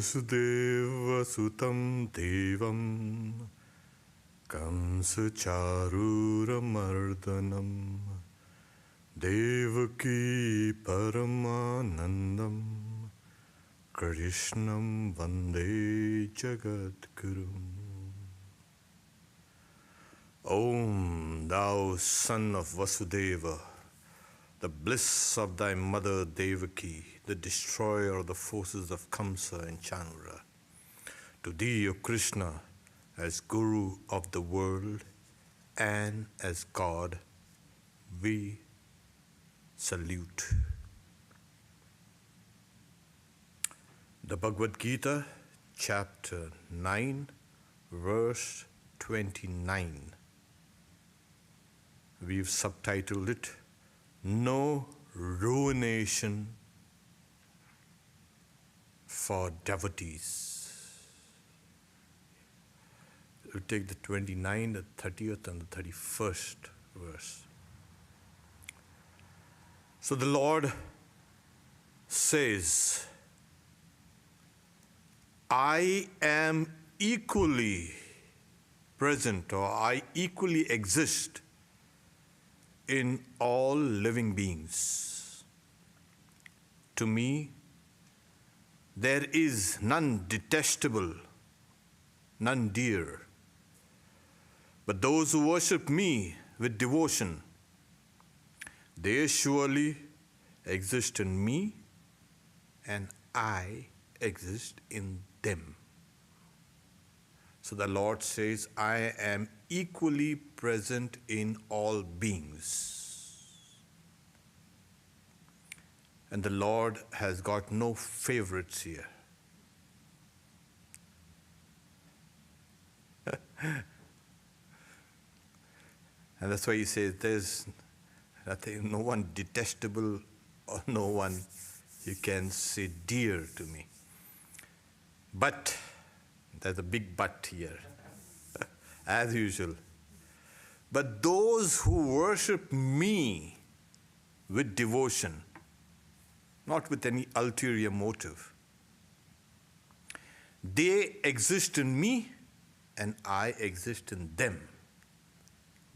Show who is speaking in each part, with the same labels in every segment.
Speaker 1: Vasudeva Sutam Devam Kamsa Charura Mardanam Devaki Paramanandam Krishnam Vande Jagadgurum. Om, thou son of Vasudeva, the bliss of thy mother Devaki, the destroyer of the forces of Kamsa and Chanura. To thee, O Krishna, as Guru of the world and as God, we salute. The Bhagavad Gita, chapter 9, verse 29. We've subtitled it, No Ruination for Devotees. We take the 29th, the 30th, and the 31st verse. So the Lord says, I am equally present, or I equally exist in all living beings. To me, there is none detestable, none dear. But those who worship me with devotion, they surely exist in me, and I exist in them. So the Lord says, I am equally present in all beings. And the Lord has got no favorites here. And that's why he says there's nothing, no one detestable or no one you can say dear to me. But, there's a big but here, as usual. But those who worship me with devotion, not with any ulterior motive, they exist in me and I exist in them.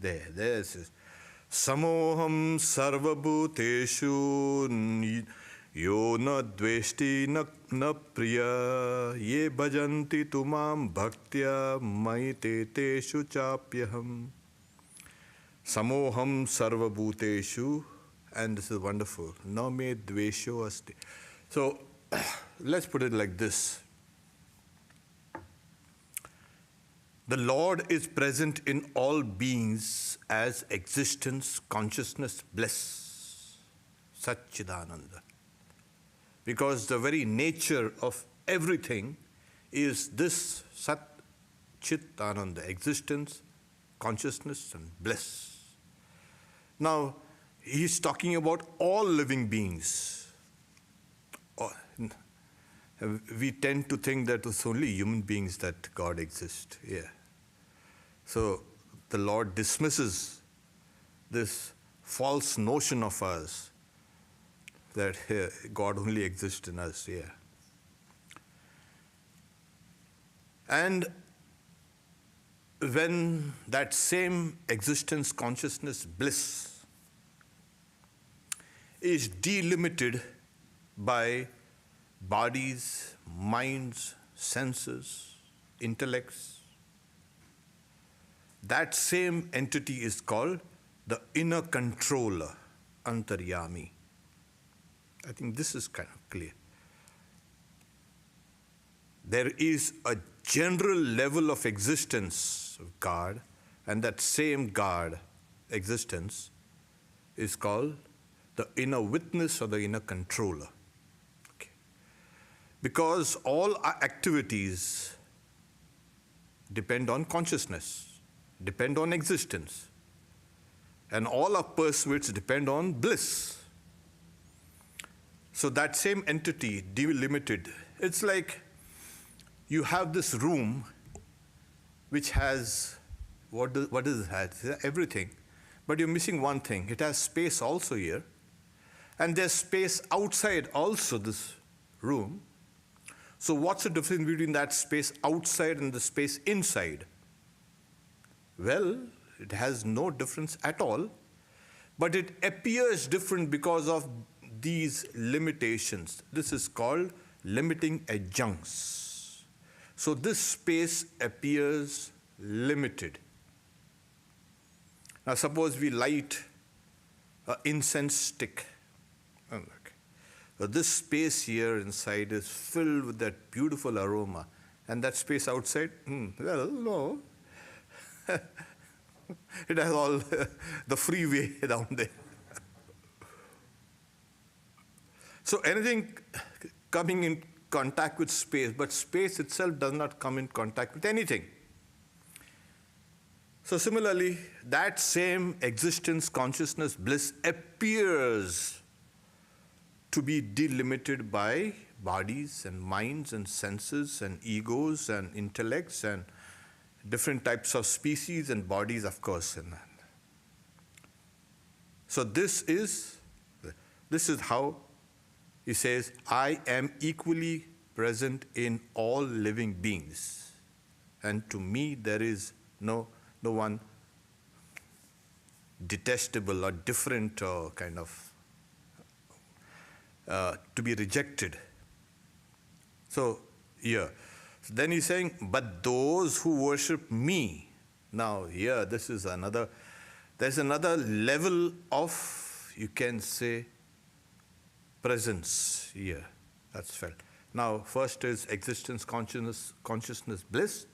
Speaker 1: There it says, Samoham sarvabhuteshu yo na dveshti na priya ye bhajanti tumam bhaktya maite teshu chapyaham. Samoham sarvabhuteshu, and this is wonderful, na me dvesho asti. So let's put it like this. The Lord is present in all beings as existence, consciousness, bliss, Satchidananda. Because the very nature of everything is this Sat Chit Ananda, existence, consciousness, and bliss. Now, he's talking about all living beings. We tend to think that it's only human beings that God exists. Yeah. So the Lord dismisses this false notion of us that God only exists in us. Yeah. And when that same existence, consciousness, bliss is delimited by bodies, minds, senses, intellects, that same entity is called the inner controller, Antaryami. I think this is kind of clear. There is a general level of existence of God, and that same God existence is called the inner witness or the inner controller. Okay. Because all our activities depend on consciousness, depend on existence, and all our pursuits depend on bliss. So that same entity, delimited, it's like you have this room which has, what does it have? Everything. But you're missing one thing. It has space also here. And there's space outside also this room So what's the difference between that space outside and the space inside? Well, it has no difference at all, but it appears different because of these limitations. This is called limiting adjuncts. So this space appears limited. Now suppose we light an incense stick. So this space here inside is filled with that beautiful aroma. And that space outside, well, no. It has all the freeway down there. So anything coming in contact with space, but space itself does not come in contact with anything. So similarly, that same existence, consciousness, bliss appears to be delimited by bodies and minds and senses and egos and intellects and different types of species and bodies, of course. So this is how he says, I am equally present in all living beings. And to me, there is no one detestable or different or kind of to be rejected. So, here. So then he's saying, but those who worship me. Now, here, there's another level of, you can say, presence here. That's felt. Now, first is existence, consciousness, bliss.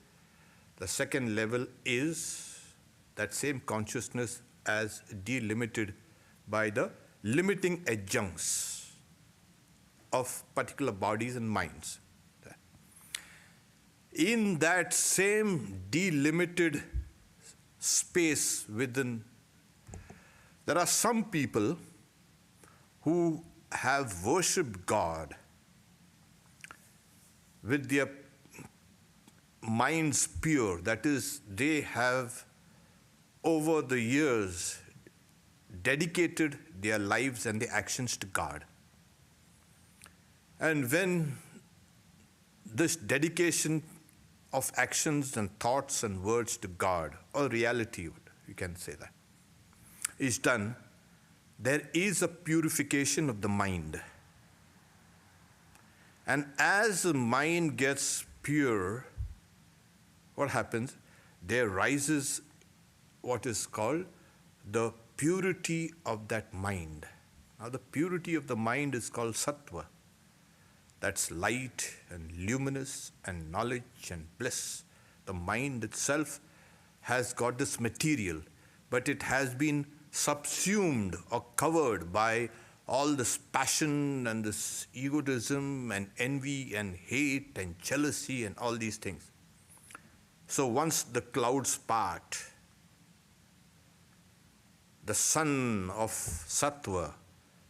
Speaker 1: The second level is that same consciousness as delimited by the limiting adjuncts of particular bodies and minds. In that same delimited space within, there are some people who have worshipped God with their minds pure. That is, they have over the years dedicated their lives and their actions to God. And when this dedication of actions and thoughts and words to God, or reality, you can say that, is done, there is a purification of the mind. And as the mind gets pure, what happens? There rises what is called the purity of that mind. Now the purity of the mind is called sattva. That's light and luminous and knowledge and bliss. The mind itself has got this material, but it has been subsumed or covered by all this passion and this egotism and envy and hate and jealousy and all these things. So once the clouds part, the sun of sattva,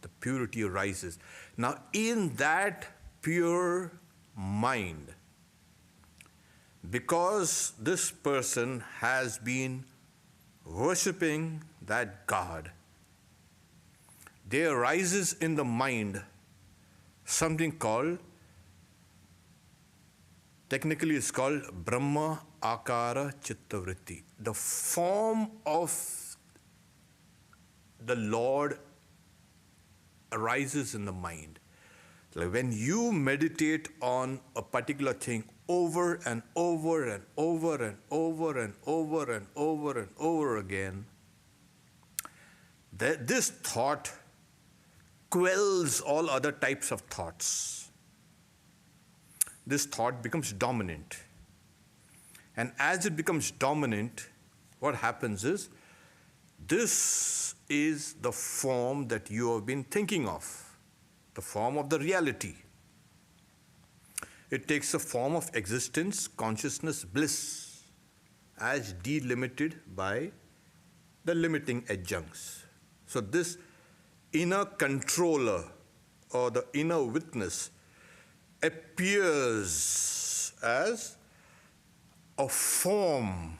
Speaker 1: the purity rises. Now in that pure mind, because this person has been worshipping that God, there arises in the mind something called, technically it's called Brahma Akara Chitta Vritti. The form of the Lord arises in the mind. Like when you meditate on a particular thing over and over and over and over and over and over and over again, this thought quells all other types of thoughts. This thought becomes dominant. And as it becomes dominant, what happens is, this is the form that you have been thinking of, the form of the reality. It takes the form of existence, consciousness, bliss, as delimited by the limiting adjuncts. So this inner controller or the inner witness appears as a form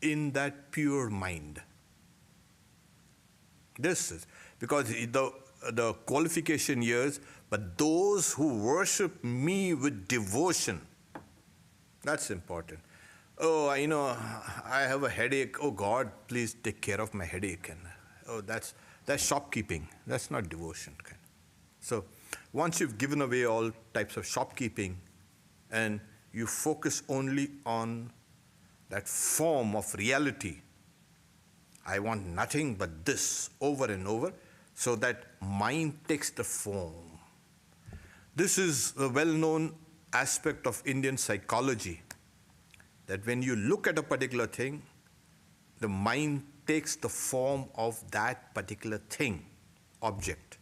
Speaker 1: in that pure mind. This is because the qualification years, but those who worship me with devotion. That's important. Oh, I have a headache. Oh God, please take care of my headache. And oh, that's shopkeeping. That's not devotion. So once you've given away all types of shopkeeping and you focus only on that form of reality, I want nothing but this over and over, so that mind takes the form. This is a well-known aspect of Indian psychology, that when you look at a particular thing, the mind takes the form of that particular thing, object.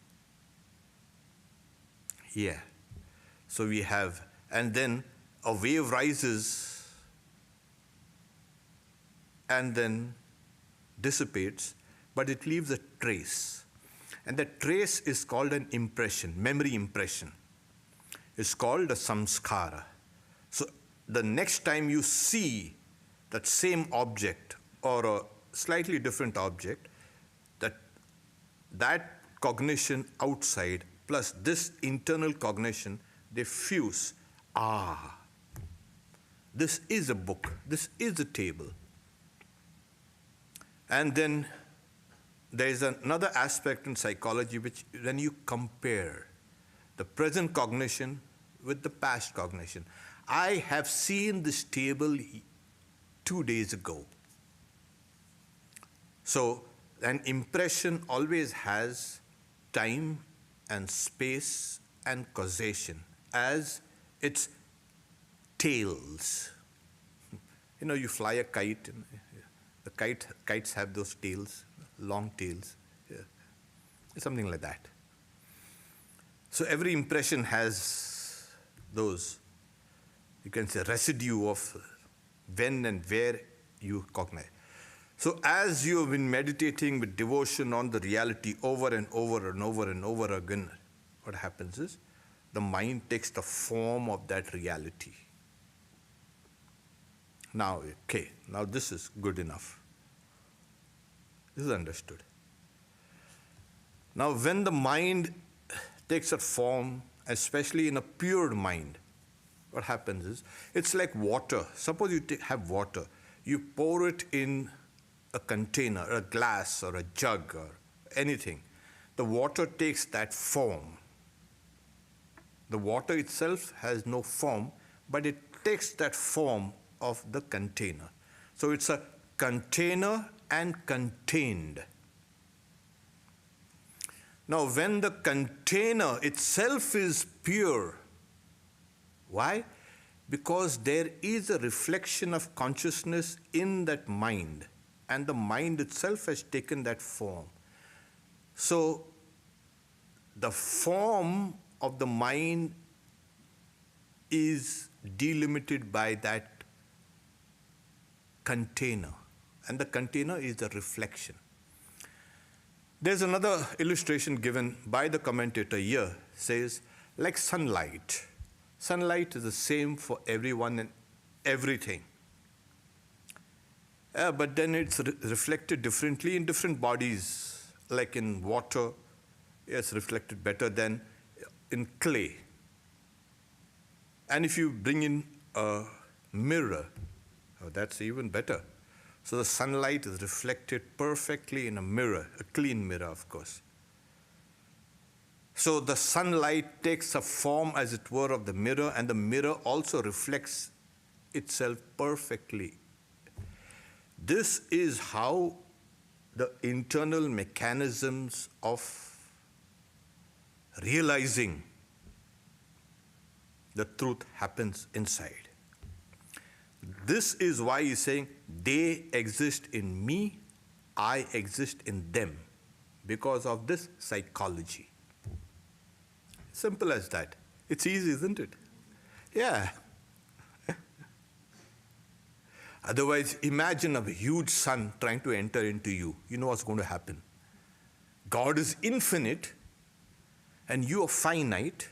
Speaker 1: Yeah. So we have, and then a wave rises and then dissipates, but it leaves a trace. And that trace is called an impression, memory impression. It's called a samskara. So the next time you see that same object or a slightly different object, that cognition outside plus this internal cognition, they fuse. Ah, this is a book, this is a table. And then there is another aspect in psychology which, when you compare the present cognition with the past cognition. I have seen this table 2 days ago. So an impression always has time and space and causation as its tails. You fly a kite, and the kites have those tails, long tails, something like that. So every impression has those, you can say, residue of when and where you cognize. So as you have been meditating with devotion on the reality over and over and over and over again, what happens is the mind takes the form of that reality. Now, now this is good enough. This is understood. Now, when the mind takes a form, especially in a pure mind, what happens is, it's like water. Suppose you have water. You pour it in a container, a glass or a jug or anything. The water takes that form. The water itself has no form, but it takes that form of the container. So it's a container and contained. Now, when the container itself is pure, why? Because there is a reflection of consciousness in that mind, and the mind itself has taken that form. So, the form of the mind is delimited by that container, and the container is the reflection. There's another illustration given by the commentator here, says, like sunlight. Sunlight is the same for everyone and everything. But then it's reflected differently in different bodies, like in water, it's reflected better than in clay. And if you bring in a mirror, that's even better. So the sunlight is reflected perfectly in a mirror, a clean mirror, of course. So the sunlight takes a form, as it were, of the mirror, and the mirror also reflects itself perfectly. This is how the internal mechanisms of realizing the truth happens inside. This is why he's saying, they exist in me, I exist in them, because of this psychology. Simple as that. It's easy, isn't it? Yeah. Otherwise, imagine a huge sun trying to enter into you. You know what's going to happen. God is infinite, and you are finite.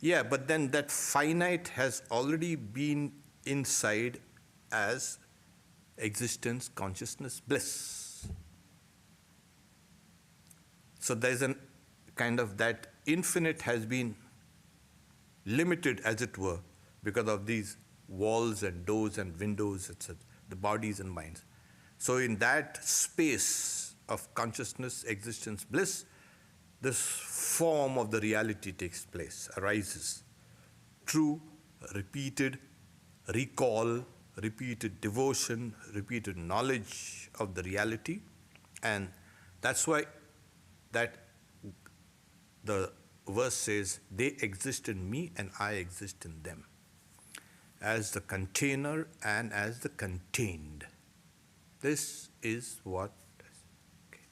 Speaker 1: Yeah, but then that finite has already been inside as existence, consciousness, bliss. So there's an kind of that infinite has been limited, as it were, because of these walls and doors and windows, etc., the bodies and minds. So in that space of consciousness, existence, bliss, this form of the reality takes place, arises. True, repeated recall, repeated devotion, repeated knowledge of the reality. And that's why that the verse says, they exist in me and I exist in them, as the container and as the contained. This is what is. Okay.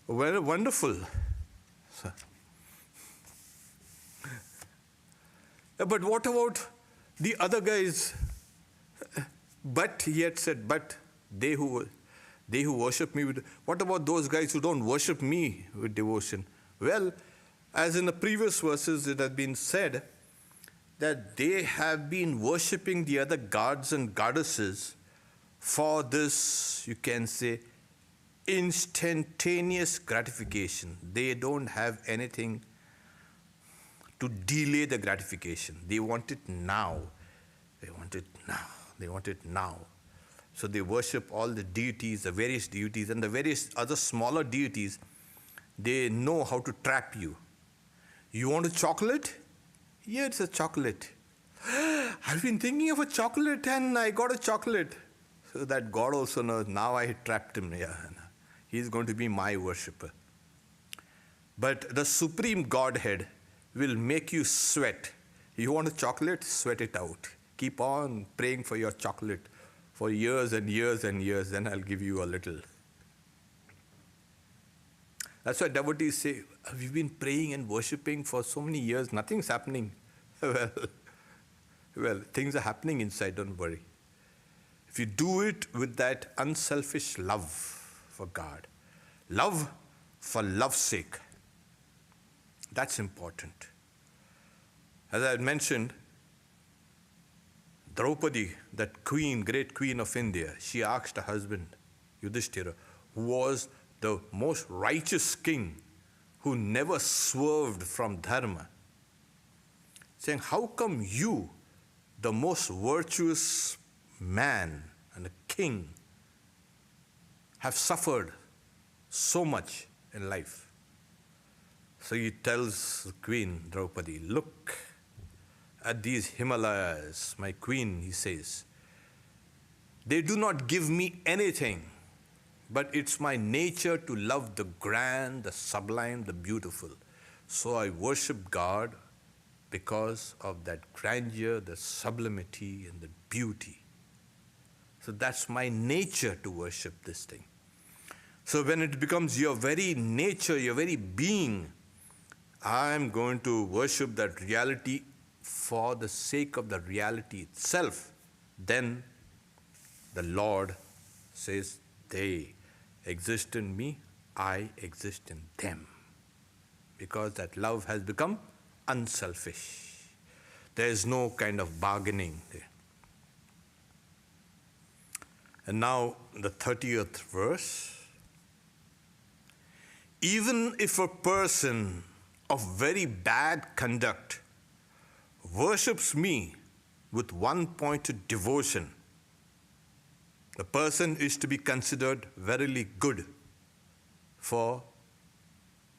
Speaker 1: Well, wonderful. But what about the other guys? But he had said, but they who worship me with, what about those guys who don't worship me with devotion? Well, as in the previous verses it has been said that they have been worshipping the other gods and goddesses for this, you can say, instantaneous gratification. They don't have anything to delay the gratification. They want it now. They want it now. They want it now. So they worship all the deities, the various deities, and the various other smaller deities. They know how to trap you. You want a chocolate? Here it's a chocolate. I've been thinking of a chocolate and I got a chocolate. So that God also knows, now I trapped him. Yeah, he's going to be my worshipper. But the Supreme Godhead will make you sweat. You want a chocolate? Sweat it out. Keep on praying for your chocolate for years and years and years, then I'll give you a little. That's why devotees say, we've been praying and worshipping for so many years, nothing's happening. Well, things are happening inside, don't worry. If you do it with that unselfish love for God, love for love's sake, that's important. As I had mentioned, Draupadi, that queen, great queen of India, she asked her husband, Yudhishthira, who was the most righteous king, who never swerved from dharma, saying, how come you, the most virtuous man and a king, have suffered so much in life? So he tells the queen, Draupadi, look at these Himalayas, my queen, he says. They do not give me anything, but it's my nature to love the grand, the sublime, the beautiful. So I worship God because of that grandeur, the sublimity, and the beauty. So that's my nature to worship this thing. So when it becomes your very nature, your very being, I'm going to worship that reality for the sake of the reality itself, then the Lord says, they exist in me, I exist in them. Because that love has become unselfish. There is no kind of bargaining there. And now the 30th verse. Even if a person of very bad conduct worships me with one-pointed devotion, the person is to be considered verily good, for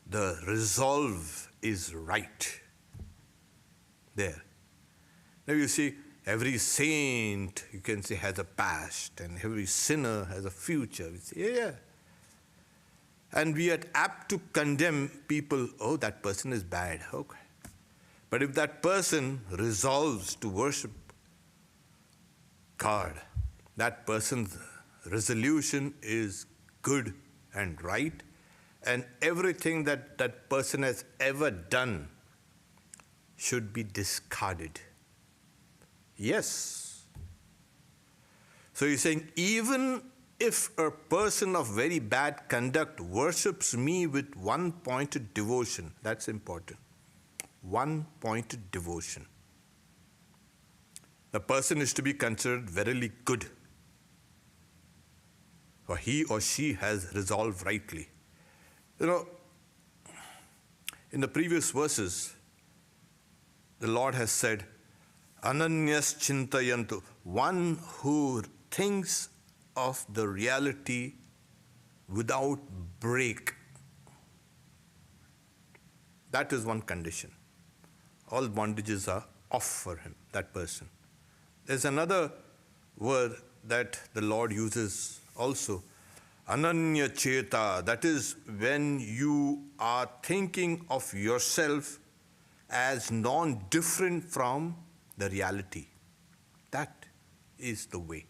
Speaker 1: the resolve is right. There. Now you see, every saint, you can say, has a past, and every sinner has a future. We say, yeah. And we are apt to condemn people, oh, that person is bad. Okay. But if that person resolves to worship God, that person's resolution is good and right, and everything that that person has ever done should be discarded. Yes. So he's saying, even if a person of very bad conduct worships me with one-pointed devotion, that's important. One-pointed devotion. The person is to be considered verily good, for he or she has resolved rightly. You know, In the previous verses, the Lord has said, Ananyas Chintayantu, one who thinks of the reality without break. That is one condition. All bondages are off for him, that person. There's another word that the Lord uses also, Ananya Cheta, that is when you are thinking of yourself as non-different from the reality. That is the way.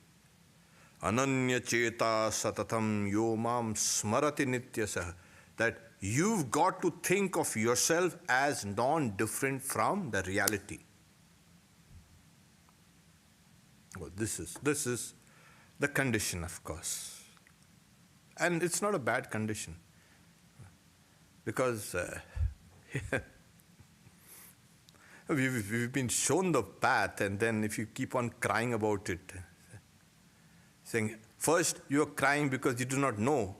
Speaker 1: Ananya Cheta Satatam Yomam Smarati Nityasah, that you've got to think of yourself as non-different from the reality. Well, this is the condition, of course. And it's not a bad condition. Because we've been shown the path, and then if you keep on crying about it, saying, first you're crying because you do not know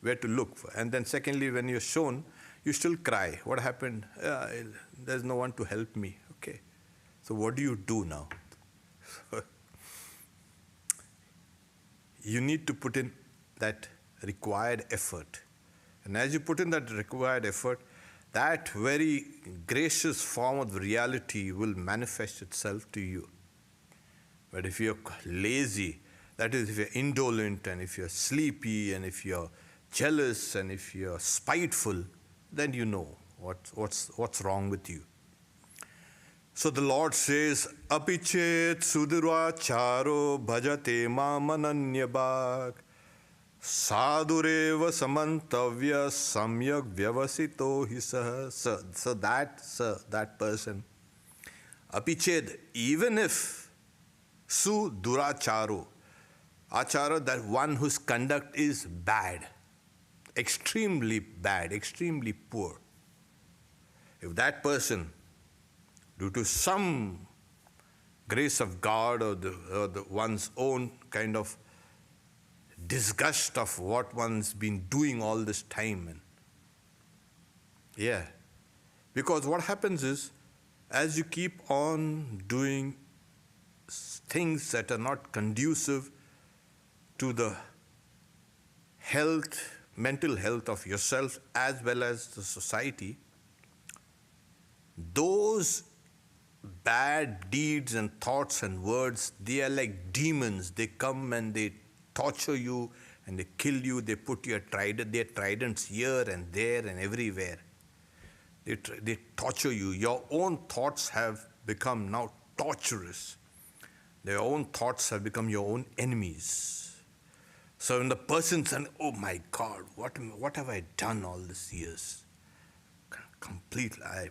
Speaker 1: where to look for, and then secondly, when you're shown, you still cry. What happened? There's no one to help me. Okay. So what do you do now? You need to put in that required effort. And as you put in that required effort, that very gracious form of reality will manifest itself to you. But if you're lazy, that is, if you're indolent, and if you're sleepy, and if you're jealous, and if you're spiteful, then you know what's wrong with you. So the Lord says, Apichet suduracharo bhajate mamananyabhak sadureva samantavya samyak vyavasito hisah. So that person, apiched, even if suduracharo, achara, that one whose conduct is bad, extremely poor. If that person, due to some grace of God or the one's own kind of disgust of what one's been doing all this time, because what happens is, as you keep on doing things that are not conducive to the health, mental health of yourself as well as the society, those bad deeds and thoughts and words, they are like demons. They come and they torture you and they kill you. They put their tridents here and there and everywhere. They torture you. Your own thoughts have become now torturous. Their own thoughts have become your own enemies. So when the person says, oh my God, what have I done all these years? Completely, I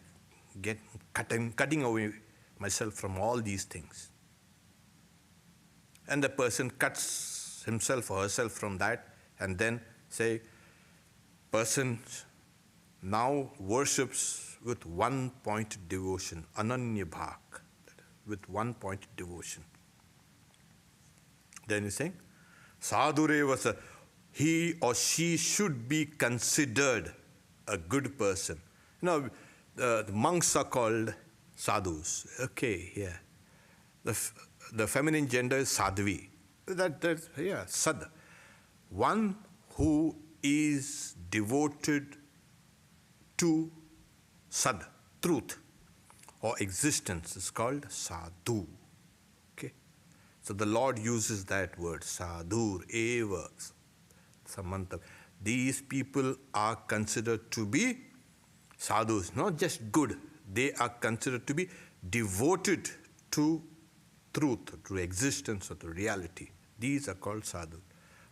Speaker 1: get cutting away myself from all these things. And the person cuts himself or herself from that, and then say, person now worships with one-point devotion, ananya bhak, with one-point devotion. Then he's saying, sadhureva, he or she should be considered a good person. Now, the monks are called sadhus. Okay, yeah. The feminine gender is sadhvi. Sad. One who is devoted to sad, truth, or existence is called sadhu. Okay. So the Lord uses that word, sadhur, eva, samanta. These people are considered to be sadhus, not just good. They are considered to be devoted to truth, to existence, or to reality. These are called sadhu.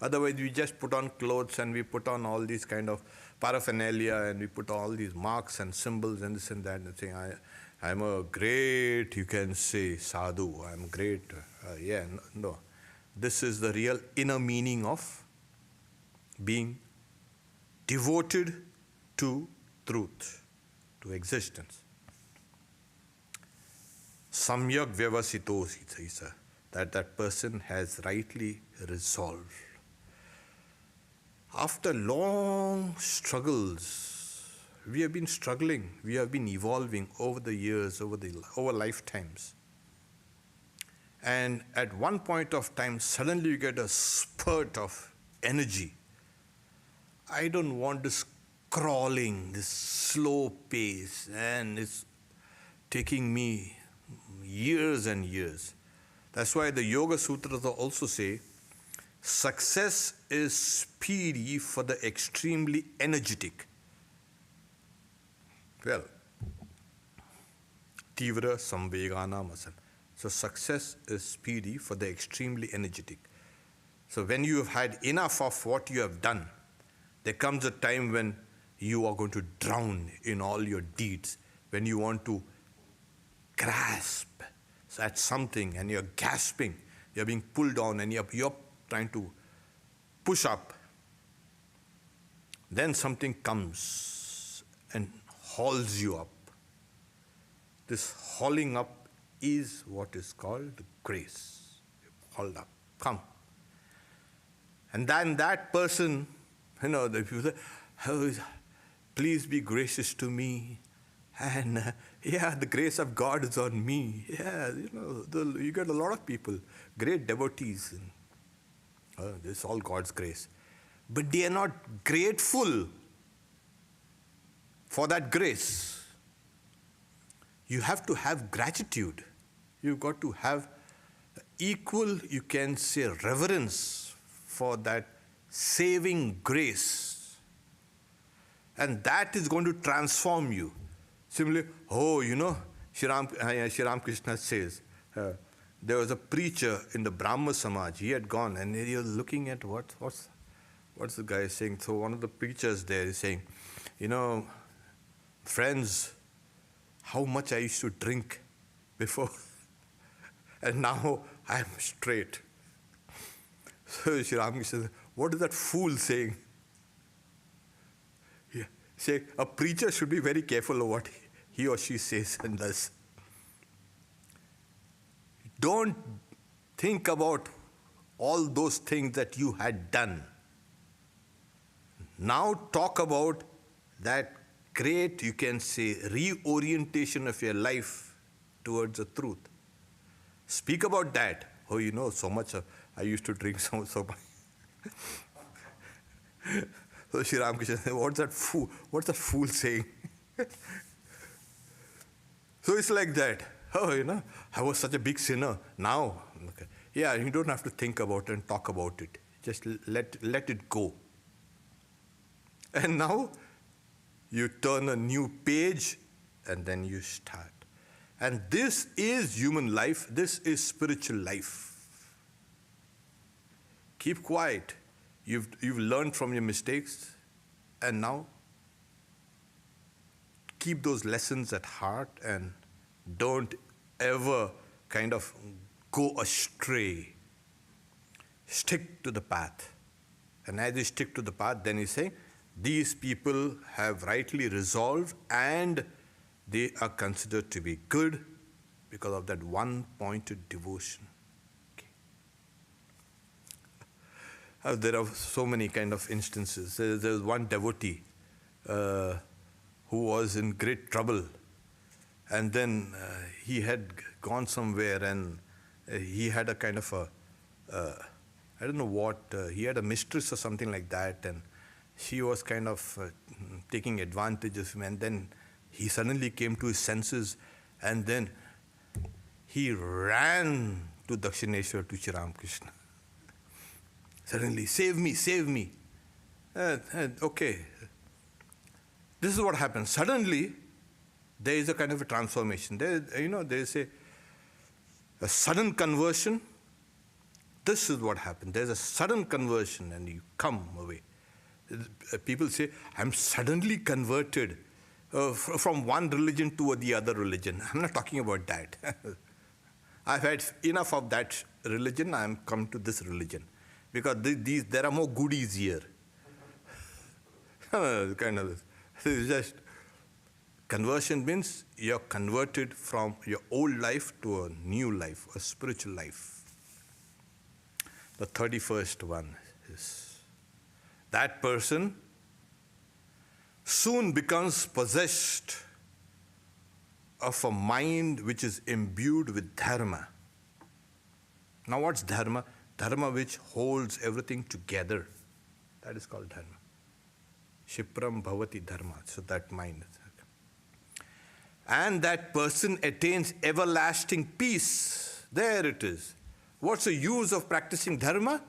Speaker 1: Otherwise, we just put on clothes and we put on all these kind of paraphernalia and we put all these marks and symbols and this and that and saying, I'm a great, you can say, sadhu, I'm great. No. This is the real inner meaning of being devoted to truth, to existence. Samyak vyavasito, that person has rightly resolved. After long struggles, we have been struggling, we have been evolving over the years, over lifetimes. And at one point of time, suddenly you get a spurt of energy. I don't want this crawling, this slow pace, and it's taking me years and years. That's why the Yoga Sutras also say, success is speedy for the extremely energetic. Well, Tivra Samvegana Masal. So success is speedy for the extremely energetic. So when you have had enough of what you have done, there comes a time when you are going to drown in all your deeds, when you want to grasp at something and you're gasping, you're being pulled down and you're trying to push up. Then something comes and hauls you up. This hauling up is what is called grace. Hauled up, come. And then that person, the people say, oh, please be gracious to me. And the grace of God is on me. Yeah, you get a lot of people, great devotees. This is all God's grace. But they are not grateful for that grace. You have to have gratitude. You've got to have equal, you can say, reverence for that saving grace. And that is going to transform you. Similarly, Shri Ram Krishna says, there was a preacher in the Brahma Samaj. He had gone and he was looking at what's the guy saying. So one of the preachers there is saying, friends, how much I used to drink before, and now I am straight. So Shri Ram Krishna says, what is that fool saying? Say, a preacher should be very careful of what he or she says and does. Don't think about all those things that you had done. Now talk about that great, you can say, reorientation of your life towards the truth. Speak about that. Oh, so much I used to drink so much. So Shri Ramakrishna said, what's that fool saying? So it's like that. Oh, I was such a big sinner. Now, okay. Yeah, you don't have to think about it and talk about it. Just let it go. And now you turn a new page and then you start. And this is human life. This is spiritual life. Keep quiet. You've learned from your mistakes, and now keep those lessons at heart and don't ever kind of go astray. Stick to the path. And as you stick to the path, then you say, these people have rightly resolved and they are considered to be good because of that one-pointed devotion. There are so many kind of instances. There's one devotee who was in great trouble, and then he had gone somewhere and he had a kind of I don't know what, he had a mistress or something like that, and she was kind of taking advantage of him, and then he suddenly came to his senses, and then he ran to Dakshineshwar, to Shri Ramakrishna. Suddenly, save me, save me. Okay. This is what happens. Suddenly, there is a kind of a transformation. There is a sudden conversion. This is what happened. There's a sudden conversion and you come away. People say, I'm suddenly converted from one religion to the other religion. I'm not talking about that. I've had enough of that religion. I'm come to this religion. Because there are more goodies here. Kind of, it's just conversion means you're converted from your old life to a new life, a spiritual life. The 31st one is that person soon becomes possessed of a mind which is imbued with dharma. Now what's dharma? Dharma which holds everything together. That is called dharma. Shipram bhavati dharma. So that mind. And that person attains everlasting peace. There it is. What's the use of practicing dharma?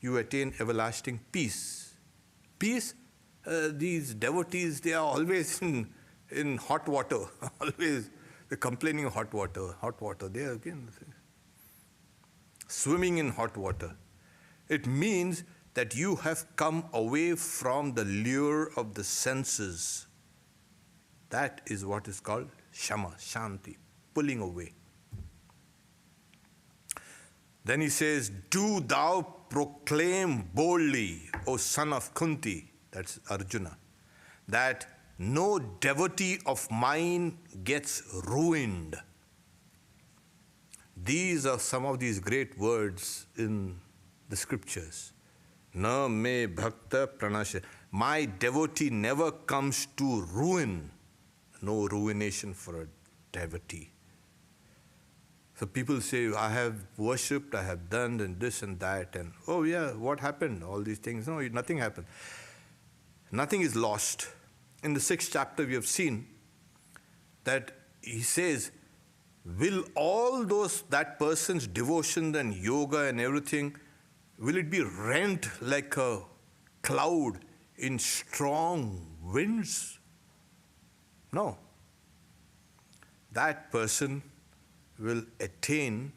Speaker 1: You attain everlasting peace. Peace, these devotees, they are always in hot water. Always they're complaining of hot water. They are again swimming in hot water. It means that you have come away from the lure of the senses. That is what is called shama, shanti, pulling away. Then he says, do thou proclaim boldly, O son of Kunti, that's Arjuna, that no devotee of mine gets ruined. These are some of these great words in the scriptures. Na me bhakta pranasya. My devotee never comes to ruin. No ruination for a devotee. So people say, I have worshipped, I have done and this and that, and oh yeah, what happened? All these things. No, nothing happened. Nothing is lost. In the 6th chapter we have seen that he says, will all that person's devotion and yoga and everything, will it be rent like a cloud in strong winds? No. That person will attain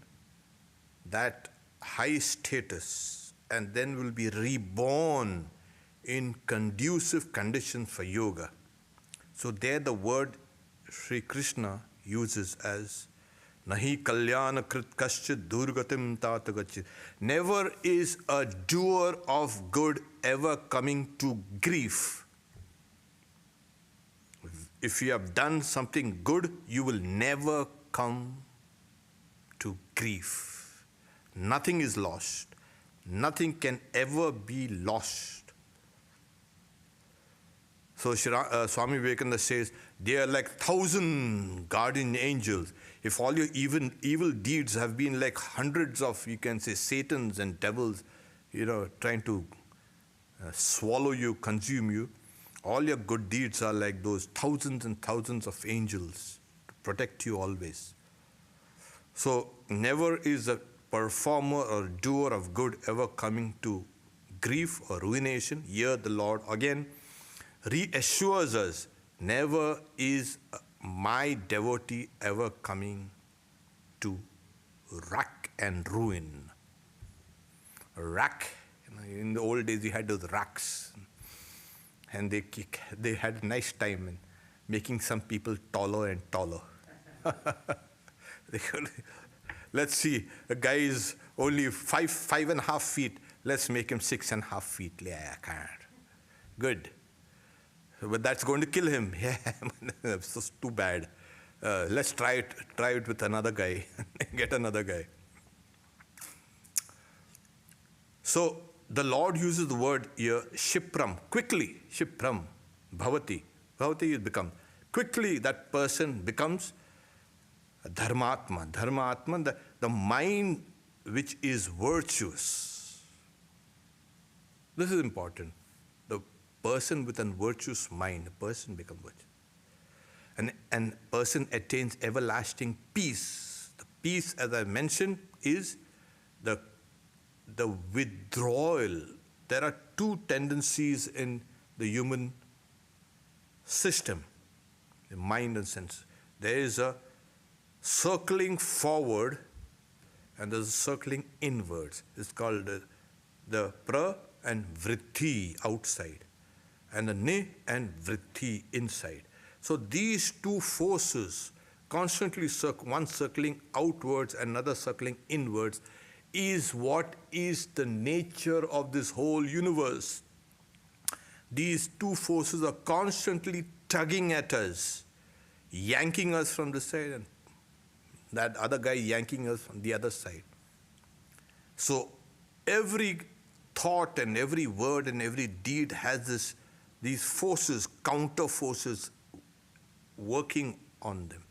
Speaker 1: that high status and then will be reborn in conducive conditions for yoga. So there the word Sri Krishna uses as Nahi kalyana krit kaschit durgatim tatagachit. Never is a doer of good ever coming to grief. If you have done something good, you will never come to grief. Nothing is lost. Nothing can ever be lost. So Swami Vivekananda says, they are like 1,000 guardian angels. If all your evil deeds have been like hundreds of, you can say, satans and devils, trying to swallow you, consume you, all your good deeds are like those thousands and thousands of angels to protect you always. So never is a performer or doer of good ever coming to grief or ruination. Here the Lord again reassures us, never is my devotee ever coming to rack and ruin. Rack, in the old days we had those racks, and they had a nice time in making some people taller and taller. Let's see, a guy is only 5.5 feet, let's make him 6.5 feet. Yeah, I can't. Good. But that's going to kill him. Yeah, that's too bad. Let's try it with another guy. Get another guy. So the Lord uses the word here, shipram, quickly, shipram, bhavati. Bhavati is become. Quickly that person becomes a dharmatma. Dharmatma, the mind which is virtuous. This is important. The person with a virtuous mind, a person becomes virtuous. And person attains everlasting peace. The peace, as I mentioned, is the withdrawal. There are two tendencies in the human system, the mind and sense. There is a circling forward and there's a circling inwards. It's called the pra and vritti outside, and the ni and vritti inside. So these two forces constantly one circling outwards, another circling inwards, is what is the nature of this whole universe. These two forces are constantly tugging at us, yanking us from the side, and that other guy yanking us from the other side. So every thought and every word and every deed has these forces, counter forces working on them.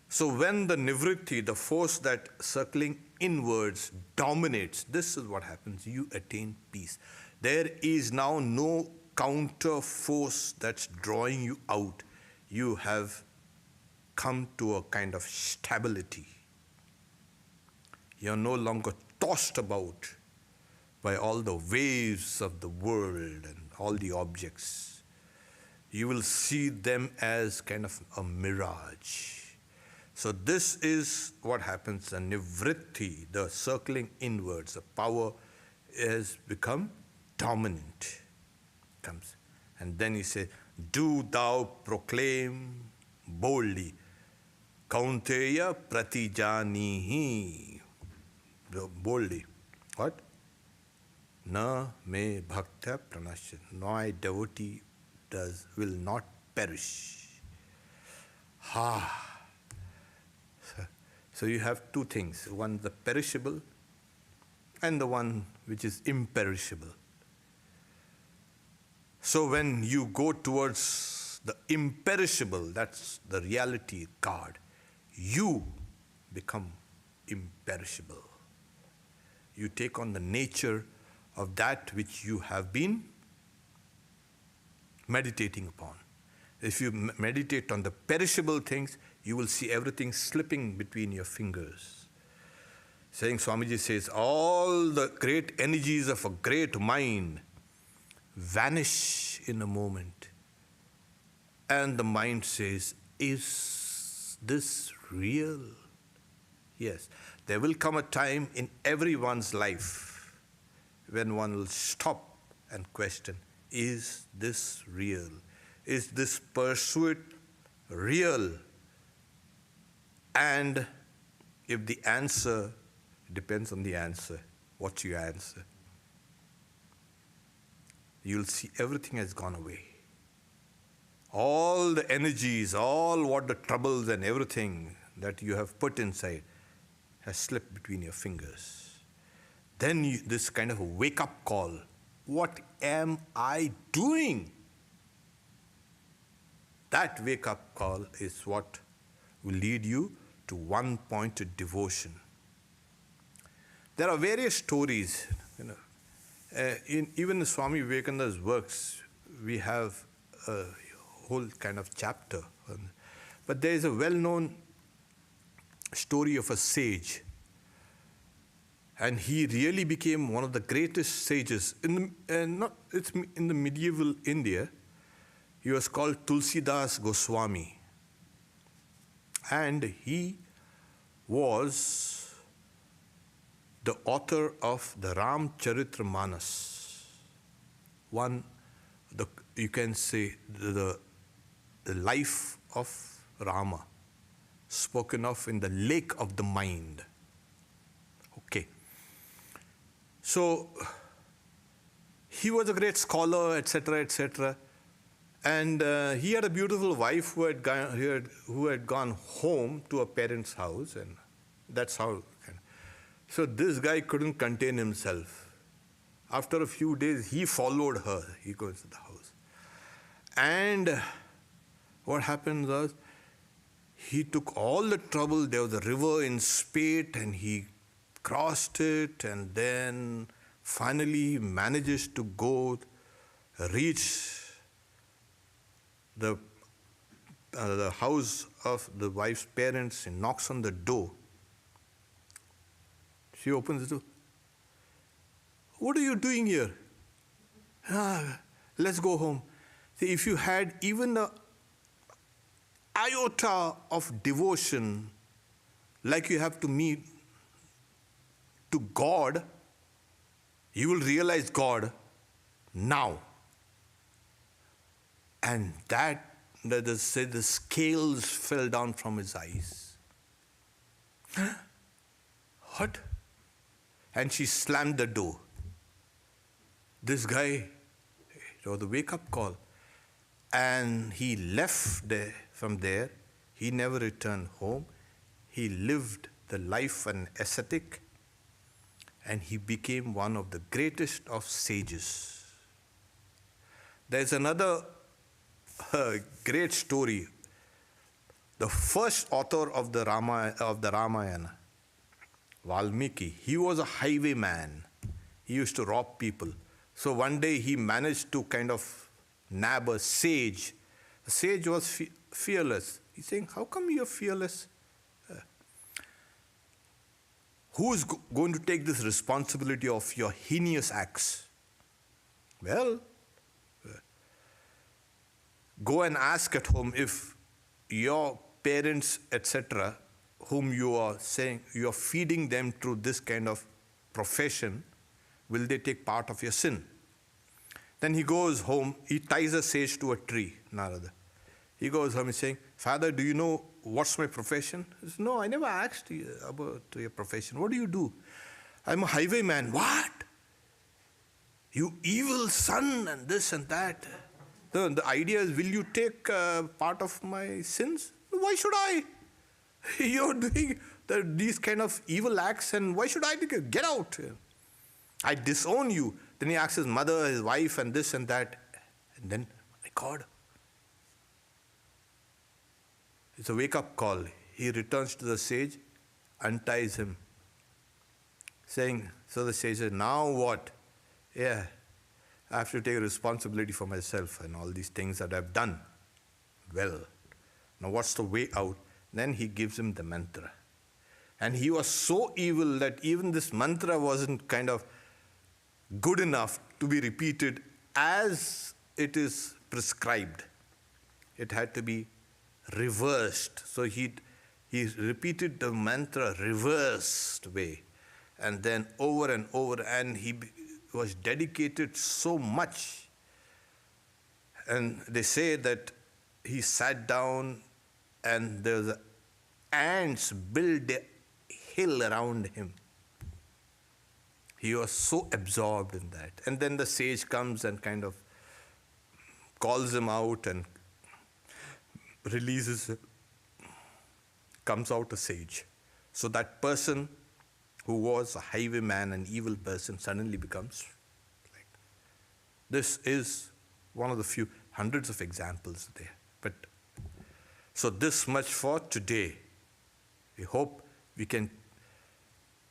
Speaker 1: So when the nivritti, the force that circling inwards dominates, this is what happens. You attain peace. There is now no counter force that's drawing you out. You have come to a kind of stability. You're no longer tossed about by all the waves of the world and all the objects. You will see them as kind of a mirage. So this is what happens. The nivritti, the circling inwards, the power has become dominant. Comes. And then he says, do thou proclaim boldly, Kaunteya pratijanihi. Boldly. What? Na me bhakta pranashya. My devotee will not perish. So you have two things. One, the perishable, and the one which is imperishable. So when you go towards the imperishable, that's the reality, God, you become imperishable. You take on the nature of that which you have been meditating upon. If you meditate on the perishable things, you will see everything slipping between your fingers. Swamiji says, all the great energies of a great mind vanish in a moment. And the mind says, is this real? Yes. There will come a time in everyone's life when one will stop and question, is this real? Is this pursuit real? And if the answer depends on the answer, what you answer, you'll see everything has gone away. All the energies, all what the troubles and everything that you have put inside has slipped between your fingers. Then this kind of a wake-up call. What am I doing? That wake-up call is what will lead you to one-pointed devotion. There are various stories. Even in Swami Vivekananda's works, we have a whole kind of chapter. But there is a well-known story of a sage. And he really became one of the greatest sages. It's in the medieval India. He was called Tulsidas Goswami. And he was the author of the Ramcharitmanas. You can say the life of Rama, spoken of in the lake of the mind. Okay. So, he was a great scholar, etc., etc. And he had a beautiful wife who had gone home to her parents' house, and that's how. So this guy couldn't contain himself. After a few days, he followed her. He goes to the house. And what happened was, he took all the trouble. There was a river in Spate, and he crossed it, and then finally manages to reach the house of the wife's parents, and knocks on the door. She opens the door. What are you doing here? Let's go home. See, if you had even an iota of devotion, like you have to meet to God, you will realize God now. And the scales fell down from his eyes. What? And she slammed the door. This guy, it was a wake-up call. And he left from there. He never returned home. He lived the life of an ascetic, and he became one of the greatest of sages. There's another great story. The first author of the Ramayana, Valmiki, he was a highwayman. He used to rob people. So one day he managed to kind of nab a sage. The sage was fearless. He's saying, how come you're fearless? Who's going to take this responsibility of your heinous acts? Well, go and ask at home if your parents, etc., whom you are saying you are feeding them through this kind of profession, will they take part of your sin? Then he goes home, he ties a sage to a tree, Narada. He goes home and saying, Father, do you know what's my profession? He says, no, I never asked you about your profession. What do you do? I'm a highwayman. What? You evil son and this and that. The idea is, will you take part of my sins? Why should I? You're doing these kind of evil acts, and why should I take it? Get out. I disown you. Then he asks his mother, his wife, and this and that. And then, my God, it's a wake-up call. He returns to the sage, unties him, saying, so the sage says, now what? Yeah, I have to take responsibility for myself and all these things that I've done. Well, now what's the way out? Then he gives him the mantra. And he was so evil that even this mantra wasn't kind of good enough to be repeated as it is prescribed. It had to be reversed. So he repeated the mantra reversed way, and then over and over, and he was dedicated so much. And they say that he sat down and there was ants built a hill around him. He was so absorbed in that. And then the sage comes and kind of calls him out and releases him. Comes out a sage. So that person who was a highwayman, an evil person, suddenly becomes like. This is one of the few hundreds of examples there. But so this much for today. We hope we can.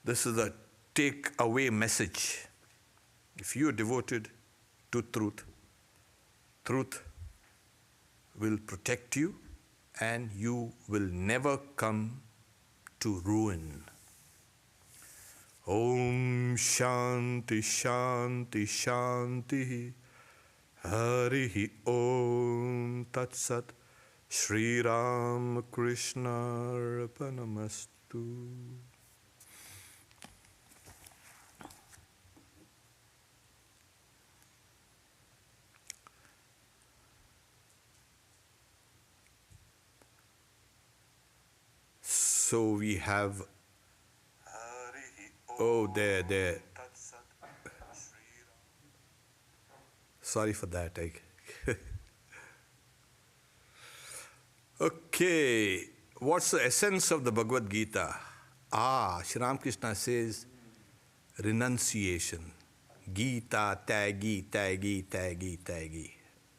Speaker 1: This is a take-away message. If you are devoted to truth, truth will protect you, and you will never come to ruin. Om Shanti Shanti Shanti Harihi Om Tat Sat Shri Ram Krishna Arpanamastu. So we have, there. Sorry for that. Okay, what's the essence of the Bhagavad Gita? Shri Ramakrishna says, renunciation. Gita, tagi.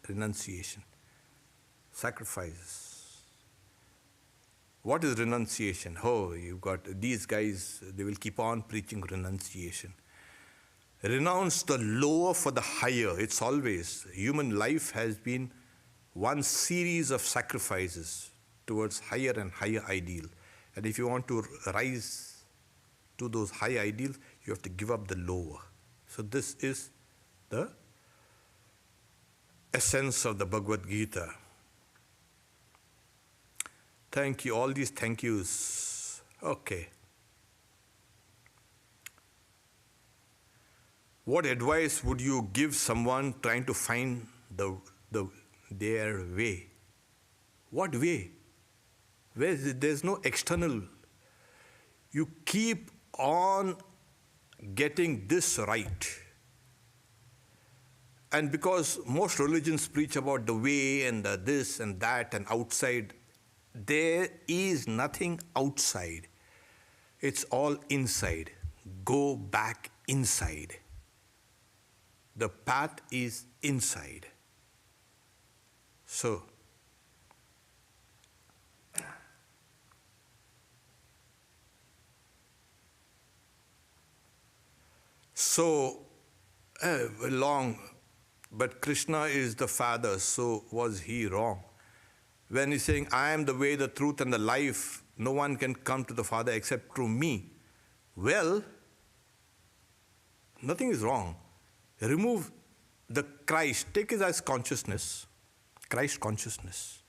Speaker 1: Renunciation. Sacrifices. What is renunciation? You've got these guys, they will keep on preaching renunciation. Renounce the lower for the higher. It's always, human life has been one series of sacrifices towards higher and higher ideal. And if you want to rise to those high ideals, you have to give up the lower. So this is the essence of the Bhagavad Gita. Thank you, all these thank yous. Okay. What advice would you give someone trying to find their way? What way? There's no external. You keep on getting this right. And because most religions preach about the way and the this and that and outside, there is nothing outside. It's all inside. Go back inside. The path is inside. So, long, but Krishna is the Father, so was he wrong? When he's saying, I am the way, the truth, and the life, no one can come to the Father except through me. Well, nothing is wrong. Remove the Christ, take it as consciousness, Christ consciousness.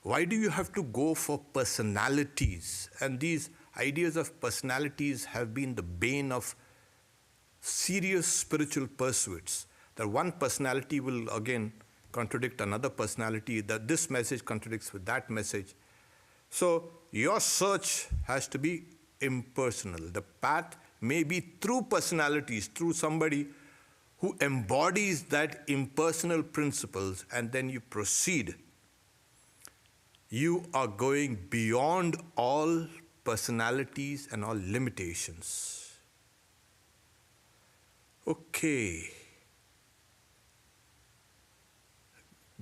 Speaker 1: Why do you have to go for personalities? And these ideas of personalities have been the bane of serious spiritual pursuits. That one personality will again contradict another personality, that this message contradicts with that message. So your search has to be impersonal. The path may be through personalities, through somebody who embodies that impersonal principles, and then you proceed. You are going beyond all personalities and all limitations. Okay.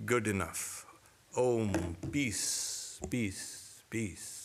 Speaker 1: Good enough. Om, peace, peace, peace.